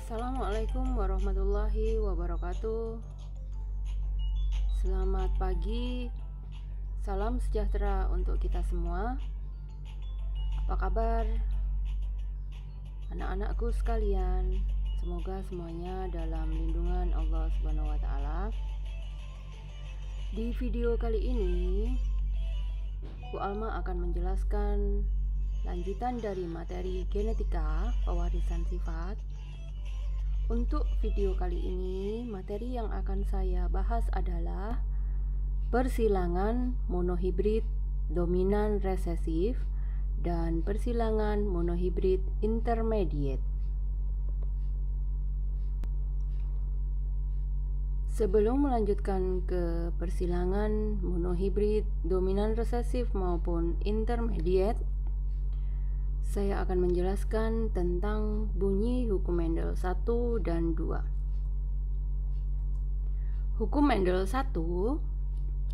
Assalamualaikum warahmatullahi wabarakatuh. Selamat pagi, salam sejahtera untuk kita semua. Apa kabar anak-anakku sekalian? Semoga semuanya dalam lindungan Allah Subhanahu wa Ta'ala. Di video kali ini, Bu Alma akan menjelaskan lanjutan dari materi genetika pewarisan sifat. Untuk video kali ini, materi yang akan saya bahas adalah persilangan monohibrid dominan resesif dan persilangan monohibrid intermediate. Sebelum melanjutkan ke persilangan monohibrid dominan resesif maupun intermediate, saya akan menjelaskan tentang bunyi hukum Mendel 1 dan 2. Hukum Mendel 1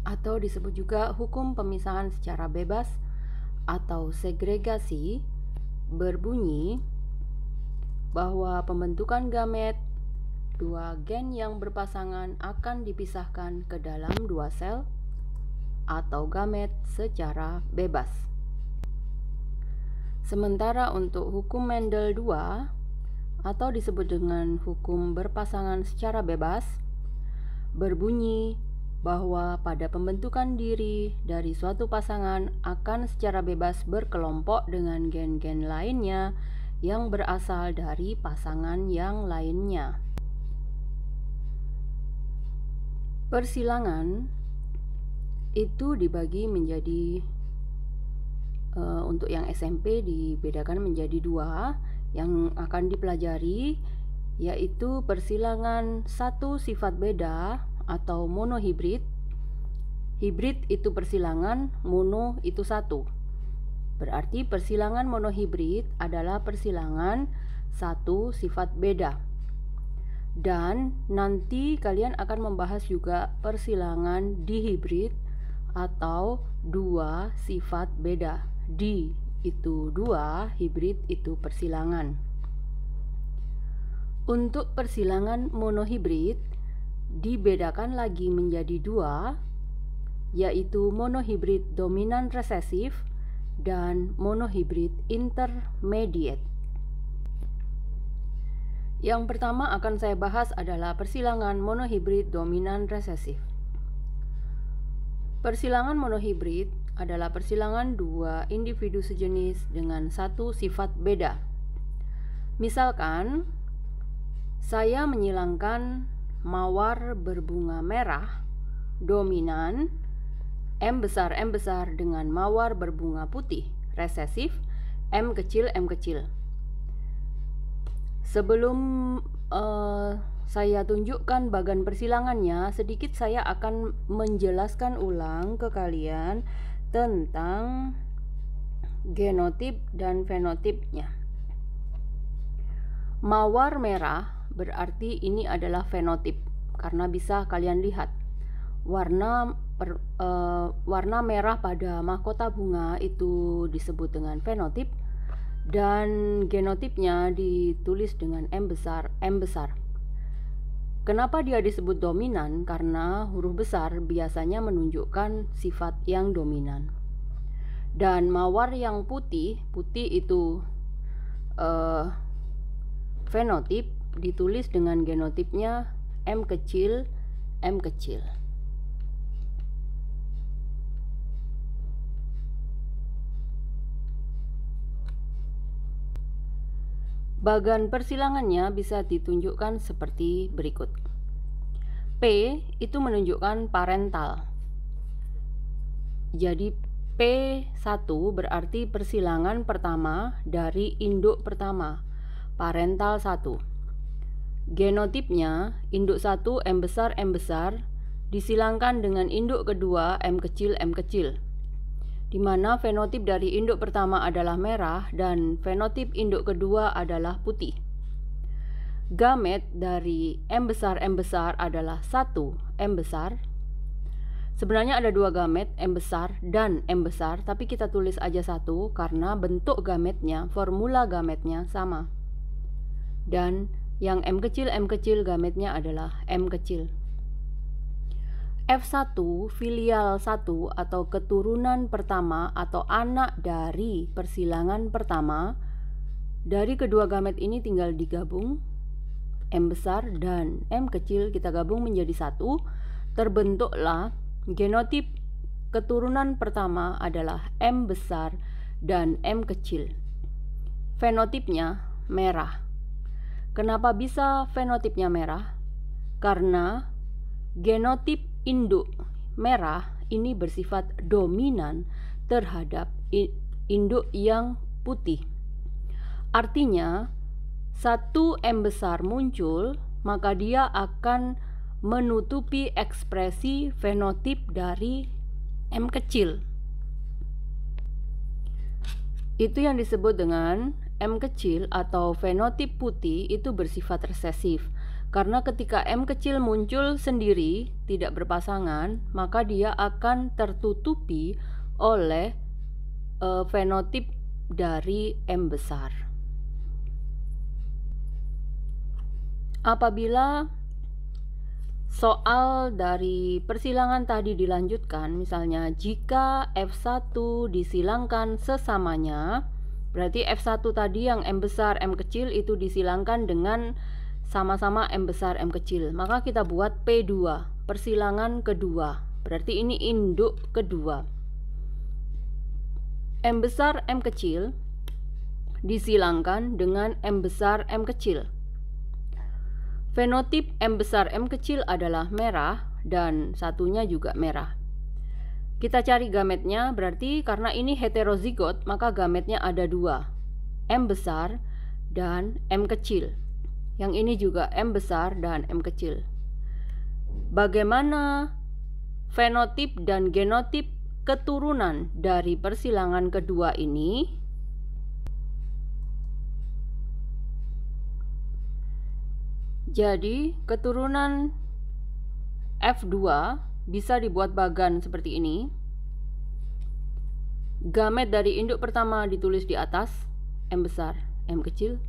atau disebut juga hukum pemisahan secara bebas atau segregasi berbunyi bahwa pembentukan gamet dua gen yang berpasangan akan dipisahkan ke dalam dua sel atau gamet secara bebas. Sementara untuk hukum Mendel 2 atau disebut dengan hukum berpasangan secara bebas berbunyi bahwa pada pembentukan diri dari suatu pasangan akan secara bebas berkelompok dengan gen-gen lainnya yang berasal dari pasangan yang lainnya. Persilangan itu dibagi menjadi untuk yang SMP dibedakan menjadi dua yang akan dipelajari, yaitu persilangan satu sifat beda atau monohibrid. Hibrid itu persilangan, mono itu satu. Berarti persilangan monohibrid adalah persilangan satu sifat beda. Dan nanti kalian akan membahas juga persilangan dihibrid atau dua sifat beda. Di itu dua, hibrid itu persilangan. Untuk persilangan monohibrid dibedakan lagi menjadi dua, yaitu monohibrid dominan resesif dan monohibrid intermediate. Yang pertama akan saya bahas adalah persilangan monohibrid dominan resesif. Persilangan monohibrid adalah persilangan dua individu sejenis dengan satu sifat beda. Misalkan, saya menyilangkan mawar berbunga merah dominan M besar dengan mawar berbunga putih resesif M kecil. Sebelum saya tunjukkan bagan persilangannya, sedikit saya akan menjelaskan ulang ke kalian tentang genotip dan fenotipnya. Mawar merah berarti ini adalah fenotip karena bisa kalian lihat warna merah pada mahkota bunga itu disebut dengan fenotip dan genotipnya ditulis dengan M besar. Kenapa dia disebut dominan? Karena huruf besar biasanya menunjukkan sifat yang dominan. Dan mawar yang putih itu fenotip, ditulis dengan genotipnya M kecil. Bagan persilangannya bisa ditunjukkan seperti berikut. P itu menunjukkan parental. Jadi P1 berarti persilangan pertama dari induk pertama, parental 1. Genotipnya induk 1 M besar disilangkan dengan induk kedua M kecil. Di mana fenotip dari induk pertama adalah merah dan fenotip induk kedua adalah putih. Gamet dari M besar adalah 1 M besar. Sebenarnya ada dua gamet, M besar dan M besar, tapi kita tulis aja satu karena bentuk gametnya, formula gametnya sama. Dan Yang M kecil gametnya adalah M kecil. F1 filial 1 atau keturunan pertama atau anak dari persilangan pertama. Dari kedua gamet ini tinggal digabung, M besar dan M kecil kita gabung menjadi satu. Terbentuklah genotip keturunan pertama adalah M besar dan M kecil. Fenotipnya merah. Kenapa bisa fenotipnya merah? Karena genotip induk merah ini bersifat dominan terhadap induk yang putih. Artinya, satu M besar muncul, maka dia akan menutupi ekspresi fenotip dari M kecil. Itu yang disebut dengan M kecil atau fenotip putih itu bersifat resesif. Karena ketika M kecil muncul sendiri, tidak berpasangan, maka dia akan tertutupi oleh fenotip dari M besar. Apabila soal dari persilangan tadi dilanjutkan, misalnya jika F1 disilangkan sesamanya, berarti F1 tadi yang M besar, M kecil itu disilangkan dengan sama-sama M besar, M kecil. Maka kita buat P2, persilangan kedua. Berarti ini induk kedua. M besar, M kecil disilangkan dengan M besar, M kecil. Fenotip M besar, M kecil adalah merah dan satunya juga merah. Kita cari gametnya, berarti karena ini heterozigot, maka gametnya ada dua, M besar dan M kecil. Yang ini juga M besar dan M kecil. Bagaimana fenotip dan genotip keturunan dari persilangan kedua ini? Jadi, keturunan F2 bisa dibuat bagan seperti ini. Gamet dari induk pertama ditulis di atas, M besar, M kecil.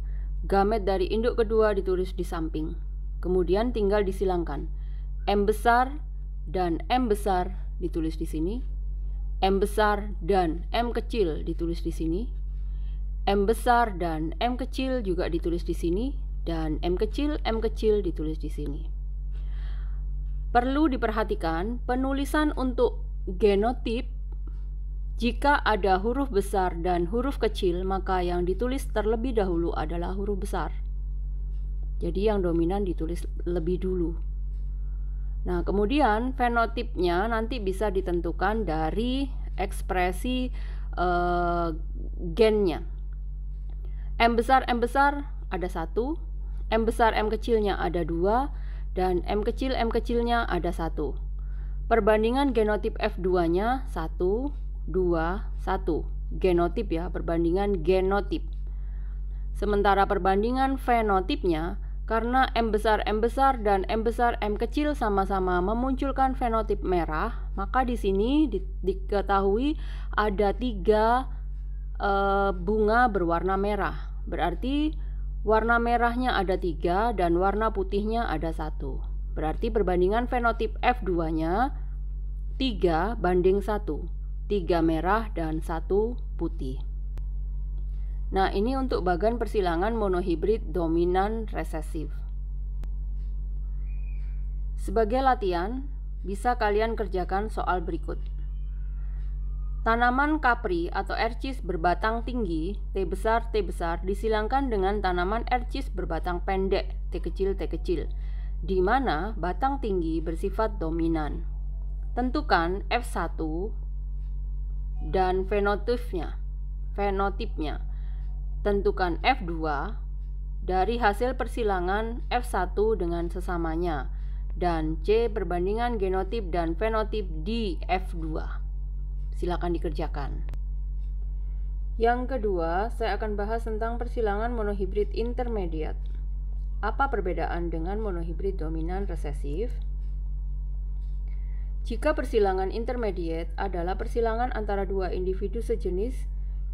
Gamet dari induk kedua ditulis di samping. Kemudian tinggal disilangkan. M besar dan M besar ditulis di sini. M besar dan M kecil ditulis di sini. M besar dan M kecil juga ditulis di sini. Dan M kecil ditulis di sini. Perlu diperhatikan penulisan untuk genotip. Jika ada huruf besar dan huruf kecil, maka yang ditulis terlebih dahulu adalah huruf besar. Jadi yang dominan ditulis lebih dulu. Nah, kemudian fenotipnya nanti bisa ditentukan dari ekspresi gennya. M besar ada satu, M besar M kecilnya ada dua, dan M kecilnya ada satu. Perbandingan genotip F2-nya 1, 2, 1. Genotip ya, perbandingan genotip. Sementara perbandingan fenotipnya, karena M besar dan M besar M kecil sama-sama memunculkan fenotip merah, maka di sini diketahui ada 3 bunga berwarna merah. Berarti warna merahnya ada 3 dan warna putihnya ada 1. Berarti perbandingan fenotip F2-nya 3 banding 1. 3 merah dan 1 putih. Nah, ini untuk bagan persilangan monohibrid dominan resesif. Sebagai latihan, bisa kalian kerjakan soal berikut. Tanaman kapri atau ercis berbatang tinggi, T besar, disilangkan dengan tanaman ercis berbatang pendek, T kecil, di mana batang tinggi bersifat dominan. Tentukan F1 dan fenotipnya. Tentukan F2 dari hasil persilangan F1 dengan sesamanya, dan C perbandingan genotip dan fenotip di F2. Silakan dikerjakan. Yang kedua, saya akan bahas tentang persilangan monohibrid intermediate. Apa perbedaan dengan monohibrid dominan resesif? Jika persilangan intermediate adalah persilangan antara dua individu sejenis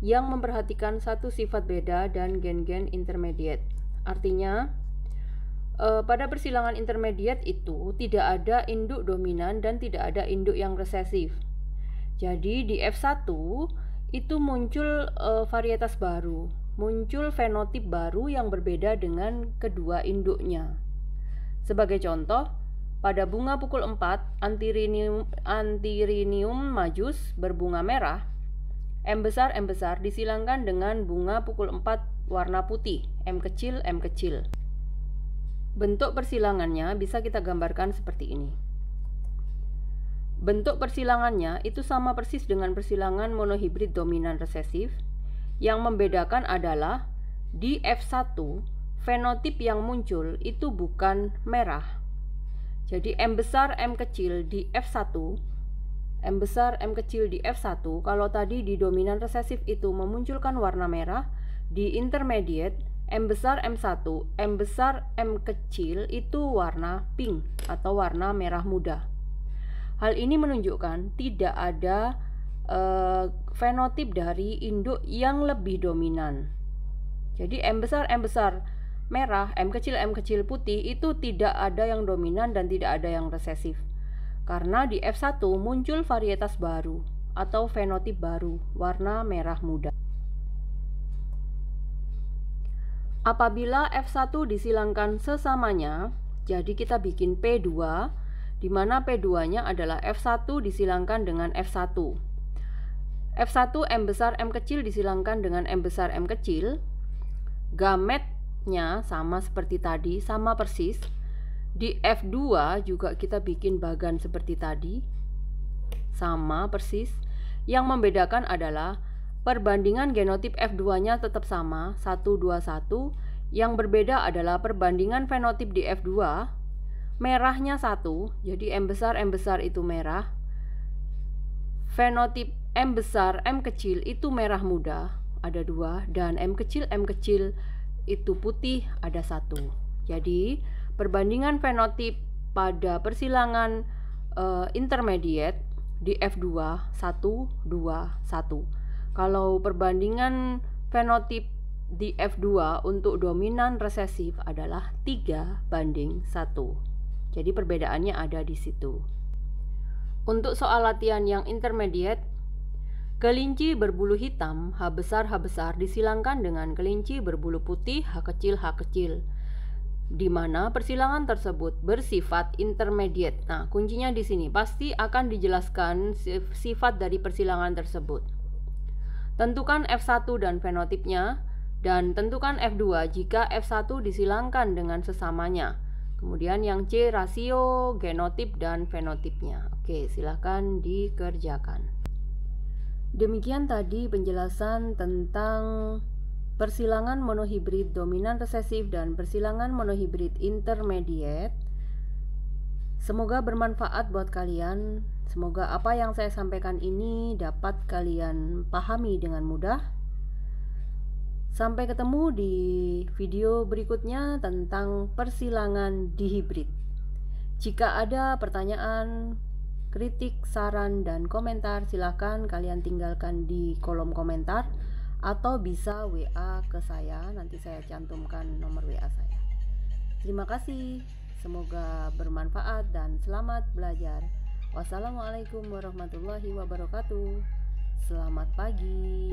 yang memperhatikan satu sifat beda dan gen-gen intermediate. Artinya, pada persilangan intermediate itu tidak ada induk dominan dan tidak ada induk yang resesif. Jadi di F1 itu muncul varietas baru, muncul fenotip baru yang berbeda dengan kedua induknya. Sebagai contoh, pada bunga pukul 4 antirinium majus berbunga merah, M besar disilangkan dengan bunga pukul 4 warna putih, M kecil. Bentuk persilangannya bisa kita gambarkan seperti ini. Bentuk persilangannya itu sama persis dengan persilangan monohibrid dominan resesif. Yang membedakan adalah di F1 fenotip yang muncul itu bukan merah. Jadi M besar M kecil di F1, M besar M kecil di F1, kalau tadi di dominan resesif itu memunculkan warna merah, di intermediate M besar M1, M besar M kecil itu warna pink atau warna merah muda. Hal ini menunjukkan tidak ada fenotip dari induk yang lebih dominan. Jadi M besar merah, M kecil putih itu tidak ada yang dominan dan tidak ada yang resesif. Karena di F1 muncul varietas baru atau fenotip baru, warna merah muda. Apabila F1 disilangkan sesamanya, jadi kita bikin P2, di mana P2-nya adalah F1 disilangkan dengan F1. F1 M besar M kecil disilangkan dengan M besar M kecil. Gametnya sama seperti tadi, sama persis. Di F2 juga kita bikin bagan seperti tadi, sama persis. Yang membedakan adalah perbandingan genotip F2-nya tetap sama, 1, 2, 1. Yang berbeda adalah perbandingan fenotip di F2. Merahnya 1, jadi M besar itu merah. Fenotip M besar M kecil itu merah muda, ada 2. Dan M kecil itu putih, ada 1. Jadi perbandingan fenotip pada persilangan intermediate di F2 1, 2, 1. Kalau perbandingan fenotip di F2 untuk dominan resesif adalah 3:1. Jadi perbedaannya ada di situ. Untuk soal latihan yang intermediate, kelinci berbulu hitam H besar disilangkan dengan kelinci berbulu putih H kecil, di mana persilangan tersebut bersifat intermediate. Nah, kuncinya di sini pasti akan dijelaskan sifat dari persilangan tersebut. Tentukan F1 dan fenotipnya, dan tentukan F2 jika F1 disilangkan dengan sesamanya. Kemudian yang C, rasio, genotip, dan fenotipnya. Oke, silahkan dikerjakan. Demikian tadi penjelasan tentang persilangan monohibrid dominan resesif dan persilangan monohibrid intermediate. Semoga bermanfaat buat kalian. Semoga apa yang saya sampaikan ini dapat kalian pahami dengan mudah. Sampai ketemu di video berikutnya tentang persilangan dihibrid. Jika ada pertanyaan, kritik, saran, dan komentar, silakan kalian tinggalkan di kolom komentar atau bisa WA ke saya. Nanti saya cantumkan nomor WA saya. Terima kasih. Semoga bermanfaat dan selamat belajar. Wassalamualaikum warahmatullahi wabarakatuh. Selamat pagi.